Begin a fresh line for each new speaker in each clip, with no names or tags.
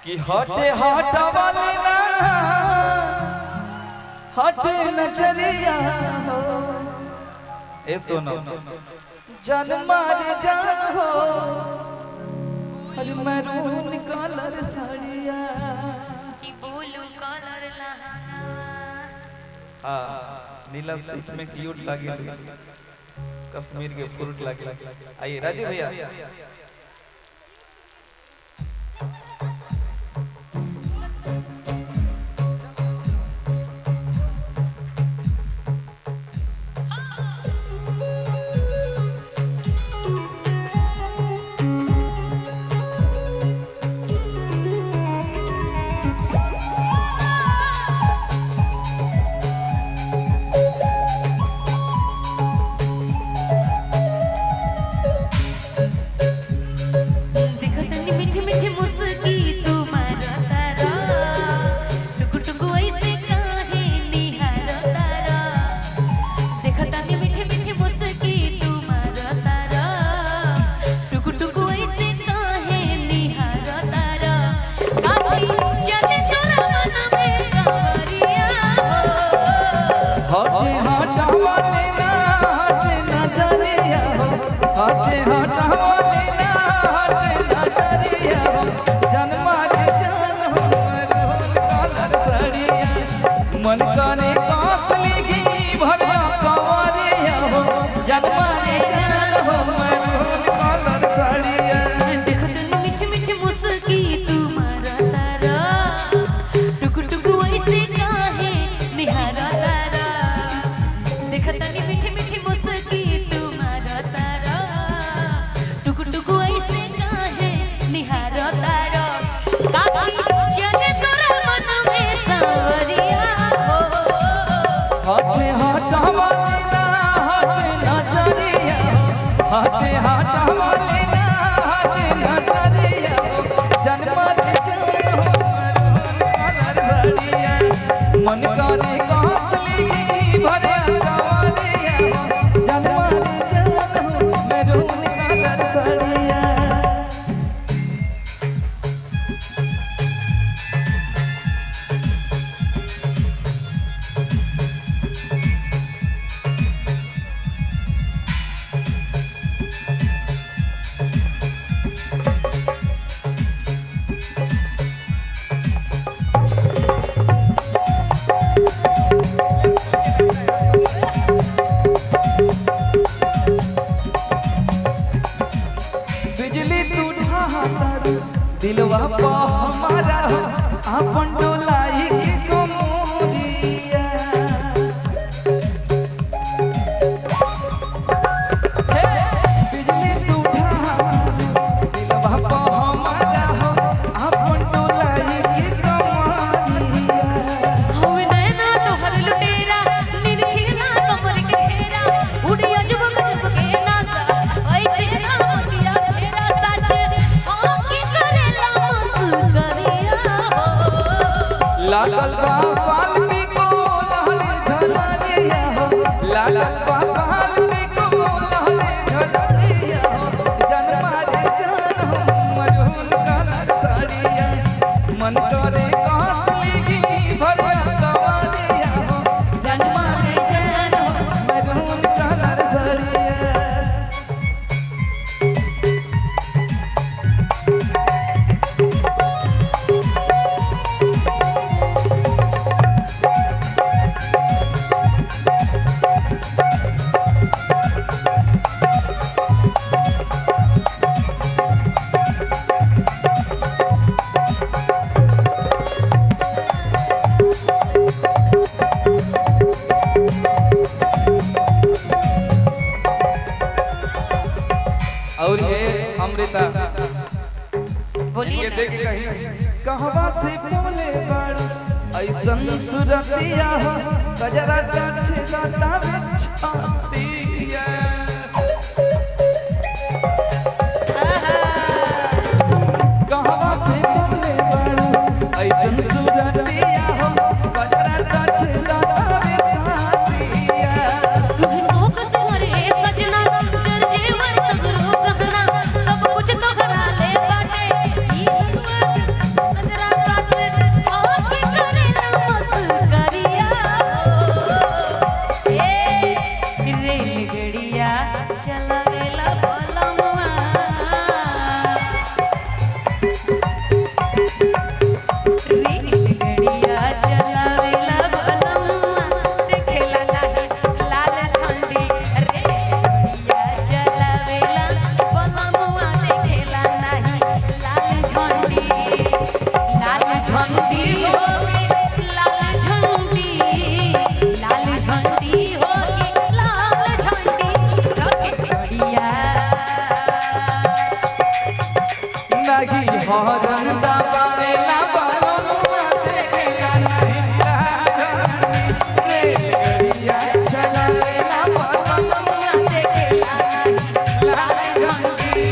कि हटे हट वाली ना हटे नजरिया हो ए सुनो जन मारे जा हो हर मैरून कलर साड़िया
कि ब्लू कलर लहंगा
नीला सिल्क में क्यूट लगे कश्मीर के फ्रूट लगे। आइए राजीव भैया मन काने कासली की भरिया कवरिया हो जनमाने जान हो मैरून कलर साड़िया
देखो तनी मीठी मीठी मुस्की तुम्हारा तारा टुक टुक ऐसे काहे निहारा तारा देखो तनी मीठी मीठी मुस्की तुम्हारा तारा टुक टुक ऐसे काहे निहारा तारा काकी चले तोरा मन में सावरिया
हटे हटा वाली ना हटे नजरिया हटे हटा वाली ना हटे नजरिया जनमत जान हो मैरून कलर साड़िया मन काने कासली की भरिया कवरिया जनमत जान हो मैरून कलर साड़िया बिजली तू ढाहर दिलवा पा हमारा हो अपन डोलाई के कोमरिया हे बिजली तू ढाहर दिलवा पा हमारा हो अपन डोलाई के कोमरिया
हो नैना तोहर लुटेरा नींद खिला कमर के घेरा उड़िया जुब गजब के नासा ऐसे ना किया तेरा सच आंखी करेला मुस्करिया हो
लागल बा फालमी को लहरे झलरिया हो लागल बा फालमी को लहरे झलरिया हो जनमारे जान हो मैरून कलर साड़िया मन करे कासली की भरिया कवरिया हो जनमारे जान हो मैरून कलर साड़िया और ये अमृता
बोलिए
ये देख कहीं कहवा से बोले बाड़ ऐसन सुरतिया हो गजरा चाचे बतावे छातिया कहवा से बोले बाड़ ऐसन सुरतिया हो गजरा चाचे बतावे छातिया
तुहे शोक से मरे सजना जर जेवर सगरो गहना सब कुछ तो करा ले बाटे ई
नाही हॉर्न दबावेला बलमुआ देखेला नहीं राजनी रेलगड़िया चलावेला बलमुआ देखेला नहीं लाल झंडी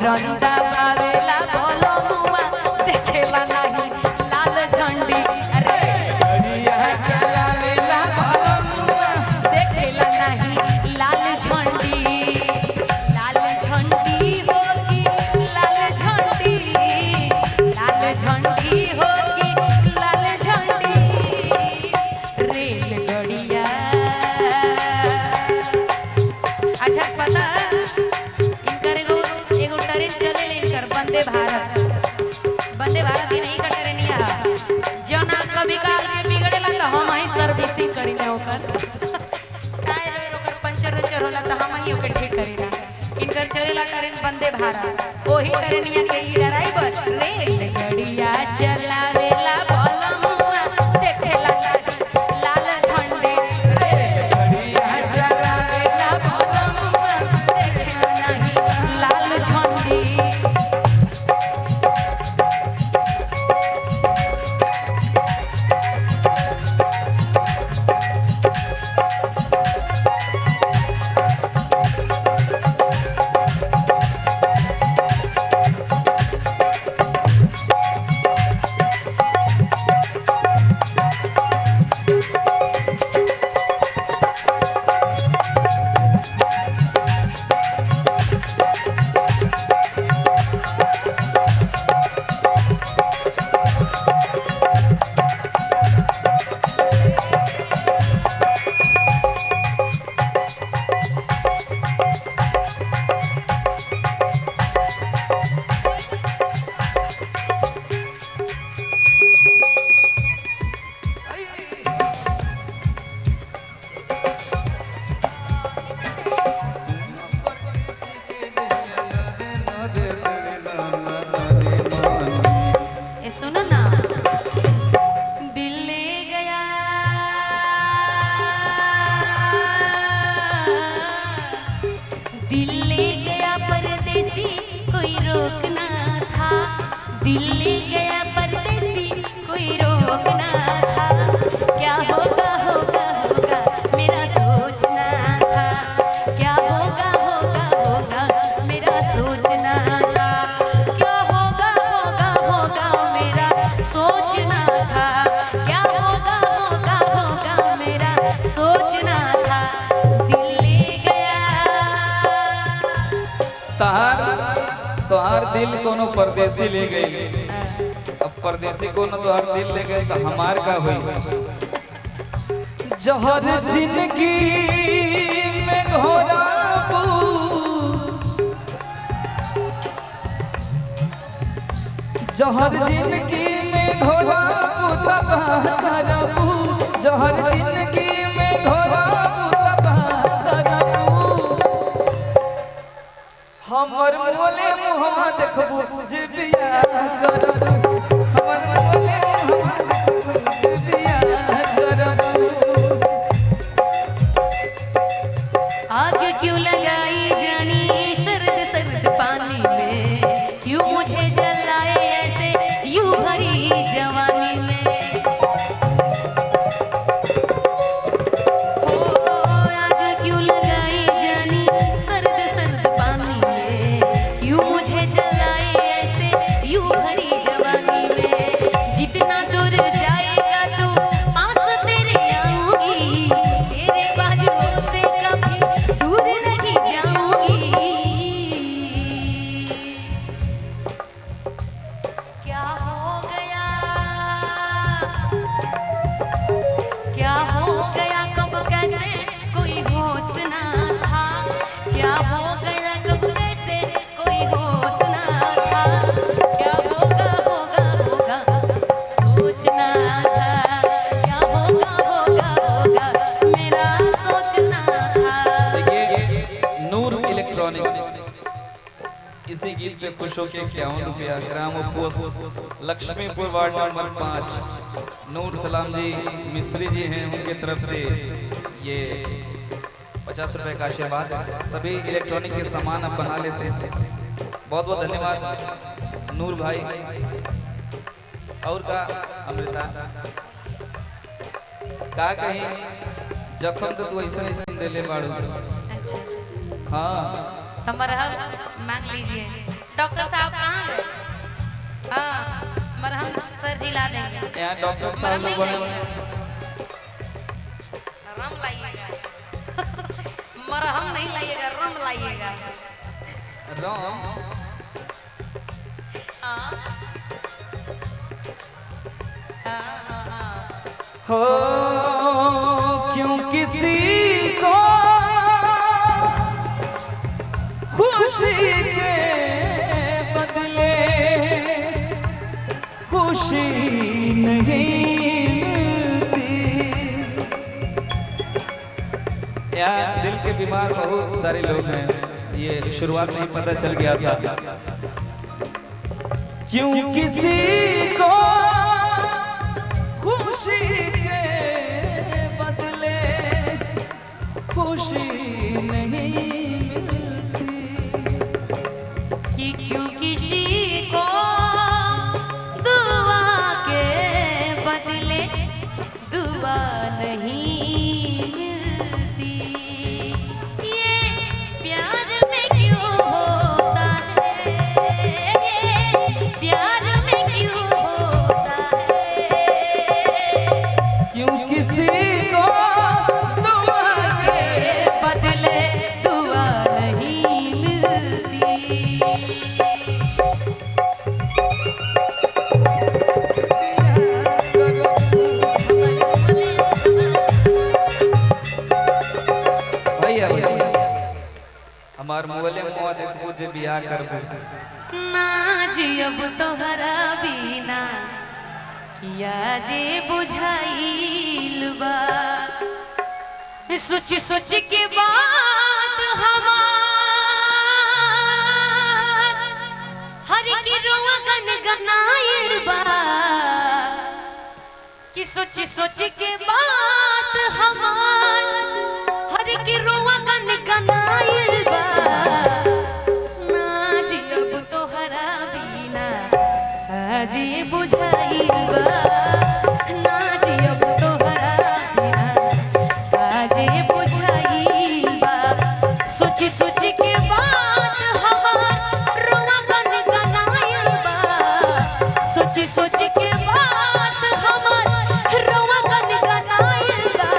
रंडा बावेला बोलो मुआ देखेला नहीं लाल झंडी अरे
बढ़िया चलावेला बलमुआ
देखेला नहीं लाल झंडी होगी लाल झंडी होगी लाल झंडी रेलगड़िया अच्छा पता वंदे भारत ही नहीं का ट्रेनिया जो ना कभी काल के बिगड़ेला तो हम ही सर्विसिंग करिले ओकर टायर ओकर पंचर उचर होला तो हम ही ओके ठीक करिला इनकर चलेला ट्रेन वंदे भारत ओही ट्रेनिया के ई ड्राइवर रेलगड़िया चलावेला बलमुआ देखेला लाल झंडी
रेलगड़िया चलावेला
बलमुआ देखेला नहीं लाल झंडी सुनो ना दिल ले गया परदेसी कोई रोकना था दिल ले गया परदेसी कोई रोकना था क्या होगा होगा होगा मेरा सोचना था क्या होगा होगा होगा मेरा सोचना था क्या होगा होगा होगा मेरा सोचना था क्या होगा होगा होगा मेरा सोचना था दिल ले गया
तोहार दिल कोनो परदेसी ले गई अब परदेसी कोनो तोहार दिल ले गए तो हमार का हुई जहर जिंदगी में घोराबू जहर जिंदगी में घोराबू तबाह करबू जहर जिंदगी में घोराबू तबाह करबू हमर मोले मुहम्मा देखबू जे बियाह करबू हमर मोले मुहम्मा देखबू जे बियाह करबू
आग क्यों लगाई जानी सर्द सर्द पानी में क्यों मुझे जलाए ऐसे यूं भरी जवानी में हो आग क्यों लगाई जानी सर्द सर्द पानी में
इसी गीत पे खुश होके 51 रुपया gram post Laxmipur ward number 5 नूर सलाम जी मिस्त्री जी हैं, उनके तरफ से ये 50 रुपए का आशीर्वाद है। सभी इलेक्ट्रॉनिक के सामान आप बना लेते हैं। बहुत बहुत धन्यवाद नूर भाई। और का अमृता का कहीं जखम तो तू ऐसा नहीं दे ले बाड़ू।
अच्छा
हाँ
मरहम मांग लीजिए। डॉक्टर साहब कहाँ गए? हाँ मरहम सर जी ला देंगे।
यहाँ डॉक्टर साहब लोग बने
रम लाइएगा। मरहम नहीं लाइएगा, रम लाइएगा।
रम हो क्यों किसी को खुशी के बदले खुशी नहीं मिलती। यार दिल के बीमार बहुत सारे लोग हैं, ये शुरुआत में ही पता चल गया था। क्यों किसी को खुशी के बदले खुशी नहीं
कि क्यों किसी को दुआ के बदले दुआ नहीं मिलती। ये प्यार में क्यों होता है, ये प्यार में क्यों होता है।
क्यों किसी को दुआ
के बदले दुआ नहीं मिलती।
भैया हमार मोहल्ले में पूजे बियाह करबो
ना जियब तोहरा बिना किया जे बुझाइल बा। सोच सोच के बात हमार हर की रोआ गन गनाइल बा। कि सोच सोच के बात हमार हर की रोआ गन गनाइल बा। ना जियब तोहरा बिना आज ये बुझाइल बा। ना जियब तोहरा बिना आज ये बुझाइल बा। सोच सोच के बात हमार रोआ गन गनाइल बा। सोच सोच के बात हमार रोआ गन गनाइल बा।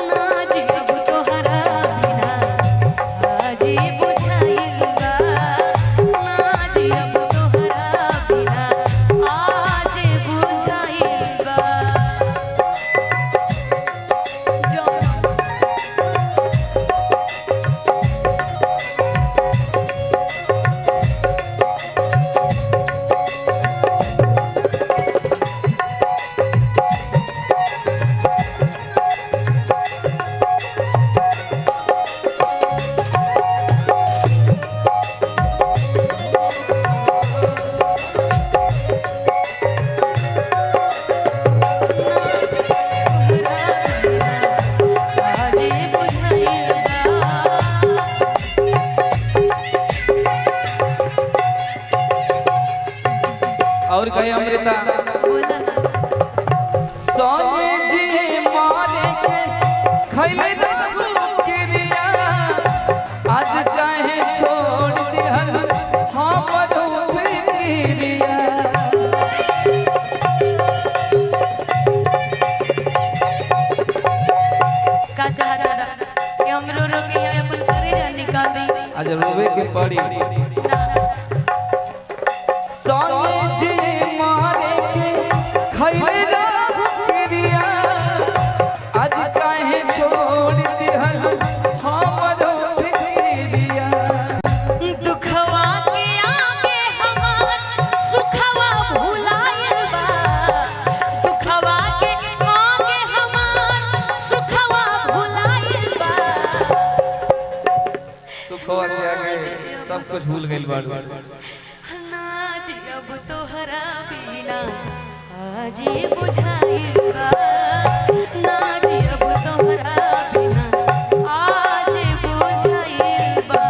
ना जियब तोहरा बिना आज ये बुझाइल बा। ना जियब तोहरा बिना आज ये बुझाइल बा। आज ये बुझाइल बा।
और कहे अमृता
बोला ना
सोने जी मारे के खैले रखू क्रिया आज चाहे छोड़ दिहल हमरो फिक्रिया।
का चाहता कि हमरो रोके यहाँ अपन करेजा निकाल दी।
आज रोवे के पड़ी सोने जी मारे के खैले रखू क्रिया आज चाहे छोड़ दिहल हमरो फिक्रिया।
दुखवा के आगे हमार सुखवा भुलाइल बा। दुखवा के आगे हमार सुखवा भुलाइल बा।
सुखवा के आगे सब कुछ भूल गइल बाड़ू।
नाज अब तोहरा बिना आज बुझाइल बा, नाज अब तोहरा बिना आज बुझाइल बा।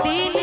दिन